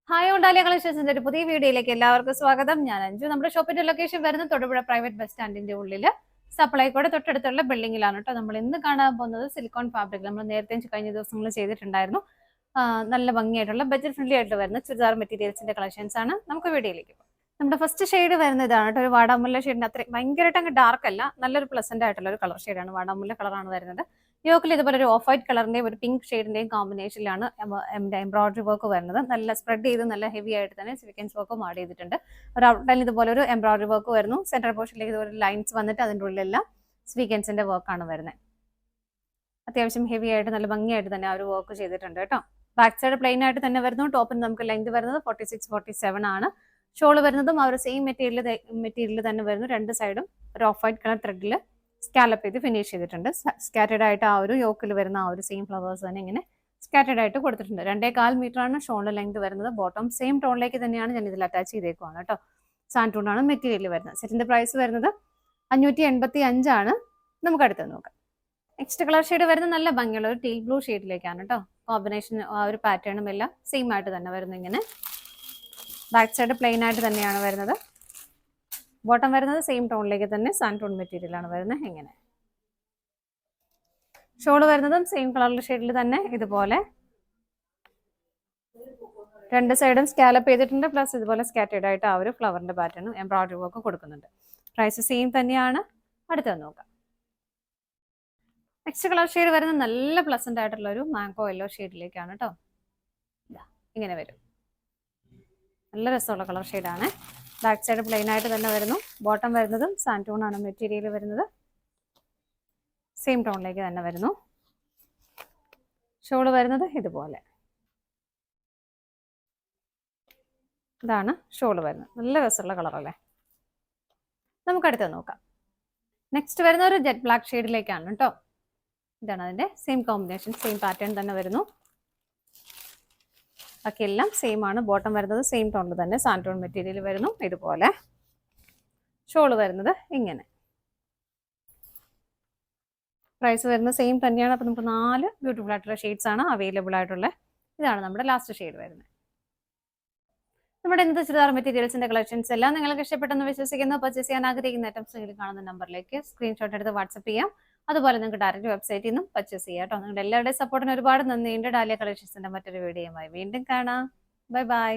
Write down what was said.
Hi ഉണ്ടാലിയ കളക്ഷൻസിന്റെ ഒരു പുതിയ വീഡിയോയിലേക്ക് എല്ലാവർക്കും സ്വാഗതം. ഞാൻ അഞ്ജു. നമ്മുടെ ഷോപ്പിന്റെ ലൊക്കേഷൻ വരുന്നത് തൊടുപുഴ പ്രൈവറ്റ് ബസ് സ്റ്റാൻഡിന്റെ ഉള്ളിൽ സപ്ലൈകോടെ തൊട്ടടുത്തുള്ള ബിൽഡിംഗിലാണ് കേട്ടോ. നമ്മൾ ഇന്ന് കാണാൻ പോകുന്നത് സിലിക്കോൺ ഫാബ്രിക്. നമ്മൾ നേരത്തെ കഴിഞ്ഞ ദിവസങ്ങളിൽ ചെയ്തിട്ടുണ്ടായിരുന്നു. നല്ല ഭംഗിയായിട്ടുള്ള ബഡ്ജറ്റ് ഫ്രണ്ട്ലി ആയിട്ട് വരുന്ന ചുരിദാർ മെറ്റീരിയൽസിന്റെ കളക്ഷൻസ് ആണ്. നമുക്ക് വീഡിയോയിലേക്ക് പോകാം. നമ്മുടെ ഫസ്റ്റ് ഷെയ്ഡ് വരുന്നത് ഇതാണ് കേട്ടോ. ഒരു വാടാമുല്ല ഷെയ്ഡിന് അത്രയും ഭയങ്കരമായിട്ട് അങ്ങ് ഡാർക്ക് അല്ല, നല്ലൊരു പ്ലസന്റ് ആയിട്ടുള്ള ഒരു കളർ ഷെയ്ഡാണ്. വാടാമുല്ല കളറാണ് വരുന്നത്. യോക്കിൽ ഇതുപോലെ ഒരു ഓഫ് വൈറ്റ് കളറിന്റെയും ഒരു പിങ്ക് ഷെയ്ഡിന്റെയും കോമ്പിനേഷനിലാണ് എംബ്രോയിഡറി വർക്ക് വരുന്നത്. നല്ല സ്പ്രെഡ് ചെയ്ത് നല്ല ഹെവി ആയിട്ട് തന്നെ സ്വീക്കൻസ് വർക്കും ആഡ് ചെയ്തിട്ടുണ്ട്. ഒരു ഔട്ട്ലൈൻ ഇതുപോലെ ഒരു എംബ്രോയിഡറി വർക്ക് വരുന്നു. സെൻട്രൽ പോർഷനിലേക്ക് ഇതുപോലെ ലൈൻസ് വന്നിട്ട് അതിൻ്റെ ഉള്ളിലെല്ലാം സ്വീക്കൻസിന്റെ വർക്കാണ് വരുന്നത്. അത്യാവശ്യം ഹെവി ആയിട്ട് നല്ല ഭംഗിയായിട്ട് തന്നെ ആ ഒരു വർക്ക് ചെയ്തിട്ടുണ്ട് കേട്ടോ. ബാക്ക് സൈഡ് പ്ലെയിൻ ആയിട്ട് തന്നെ വരുന്നു. ടോപ്പിന് നമുക്ക് ലെങ്ത് വരുന്നത് 46-47 ആണ്. ഷോള് വരുന്നതും ആ ഒരു സെയിം മെറ്റീരിയൽ തന്നെ വരുന്നു. രണ്ട് സൈഡും ഒരു ഓഫ് വൈറ്റ് കളർ ത്രെഡിൽ സ്കാലപ്പ് ചെയ്ത് ഫിനിഷ് ചെയ്തിട്ടുണ്ട്. സ്കാറ്റേഡ് ആയിട്ട് ആ ഒരു യോക്കിൽ വരുന്ന ആ ഒരു സെയിം ഫ്ലവേഴ്സ് തന്നെ ഇങ്ങനെ സ്കാറ്റേഡ് ആയിട്ട് കൊടുത്തിട്ടുണ്ട്. 2.25 മീറ്റർ ആണ് ഷോളിന്റെ ലെങ്ത് വരുന്നത്. ബോട്ടം സെയിം ടോണിലേക്ക് തന്നെയാണ് ഞാൻ ഇതിൽ അറ്റാച്ച് ചെയ്തേക്കുവാണ് കേട്ടോ. സാൻറ്റൂൺ ആണ് മെറ്റീരിയൽ വരുന്നത്. സെറ്റിന്റെ പ്രൈസ് വരുന്നത് 585 ആണ്. നമുക്ക് അടുത്ത് നോക്കാം. നെക്സ്റ്റ് കളർ ഷെയ്ഡ് വരുന്നത് നല്ല ഭംഗിയുള്ള ഒരു ടീൽ ബ്ലൂ ഷെയ്ഡിലേക്കാണ് കേട്ടോ. കോമ്പിനേഷൻ ആ ഒരു പാറ്റേണും എല്ലാം സെയിം ആയിട്ട് തന്നെ വരുന്നു. ഇങ്ങനെ ബാക്ക് സൈഡ് പ്ലെയിൻ ആയിട്ട് തന്നെയാണ് വരുന്നത്. ബോട്ടം വരുന്നത് സെയിം ടോണിലേക്ക് തന്നെ സാൻറ്റൂൺ മെറ്റീരിയൽ ആണ് വരുന്നത്. ഇങ്ങനെ ഷോള് വരുന്നതും സെയിം കളർ ഷെയ്ഡിൽ തന്നെ ഇതുപോലെ രണ്ട് സൈഡും സ്കാലപ്പ് ചെയ്തിട്ടുണ്ട്. പ്ലസ് ഇതുപോലെ സ്കാറ്റേഡ് ആയിട്ട് ആ ഒരു ഫ്ലവറിന്റെ പാറ്റേണും എംബ്രോയിഡറി വർക്ക് കൊടുക്കുന്നുണ്ട്. പ്രൈസ് സെയിം തന്നെയാണ്. അടുത്ത് നോക്കാം. നെക്സ്റ്റ് കളർ ഷെയ്ഡ് വരുന്നത് നല്ല പ്ലസന്റ് ആയിട്ടുള്ള ഒരു മാംഗോ യെല്ലോ ഷെയ്ഡിലേക്കാണ് കേട്ടോ. ഇങ്ങനെ വരും. നല്ല രസമുള്ള കളർ ഷെയ്ഡാണ്. ബാക്ക് സൈഡ് പ്ലെയിൻ ആയിട്ട് തന്നെ വരുന്നു. ബോട്ടം വരുന്നതും സാൻറ്റൂൺ ആണ് മെറ്റീരിയൽ വരുന്നത്. സെയിം ടോണിലേക്ക് തന്നെ വരുന്നു. ഷോള് വരുന്നത് ഇതുപോലെ. ഇതാണ് ഷോള് വരുന്നത്. നല്ല രസമുള്ള കളറല്ലേ. നമുക്ക് അടുത്ത് നോക്കാം. നെക്സ്റ്റ് വരുന്ന ഒരു ജെറ്റ് ബ്ലാക്ക് ഷെയ്ഡിലേക്കാണ് കേട്ടോ. ഇതാണ് അതിന്റെ സെയിം കോമ്പിനേഷൻ, സെയിം പാറ്റേൺ തന്നെ വരുന്നു. ബാക്കി എല്ലാം സെയിം ആണ്. ബോട്ടം വരുന്നത് സെയിം ടോണിൽ തന്നെ സാൻറ്റൂൺ മെറ്റീരിയൽ വരുന്നു. ഇതുപോലെ ഷോള് വരുന്നത് ഇങ്ങനെ. പ്രൈസ് വരുന്നത് സെയിം തന്നെയാണ്. അപ്പോൾ നമുക്ക് 4 ബ്യൂട്ടിഫുൾ ആയിട്ടുള്ള ഷെയ്ഡ്സ് ആണ് അവൈലബിൾ ആയിട്ടുള്ളത്. ഇതാണ് നമ്മുടെ ലാസ്റ്റ് ഷെയ്ഡ് വരുന്നത്. നമ്മുടെ ഇന്നത്തെ ചുരിദാർ മെറ്റീരിയൽസിന്റെ കളക്ഷൻസ് എല്ലാം നിങ്ങൾക്ക് ഇഷ്ടപ്പെട്ടെന്ന് വിശ്വസിക്കുന്നു. പർച്ചേസ് ചെയ്യാൻ ആഗ്രഹിക്കുന്ന ഐറ്റംസ് നിങ്ങൾ കാണുന്ന നമ്പറിലേക്ക് സ്ക്രീൻഷോട്ട് എടുത്ത് വാട്സപ്പ് ചെയ്യാം. അതുപോലെ നിങ്ങൾക്ക് ഡയറക്റ്റ് വെബ്സൈറ്റിൽ നിന്നും പർച്ചേസ് ചെയ്യാം കേട്ടോ. നിങ്ങളുടെ എല്ലാവരുടെയും സപ്പോർട്ടിന് ഒരുപാട് നന്ദിയുണ്ട്. ഡാലിയ കളക്ഷൻസിന്റെ മറ്റൊരു വീഡിയോയുമായി വീണ്ടും കാണാം. Bye bye.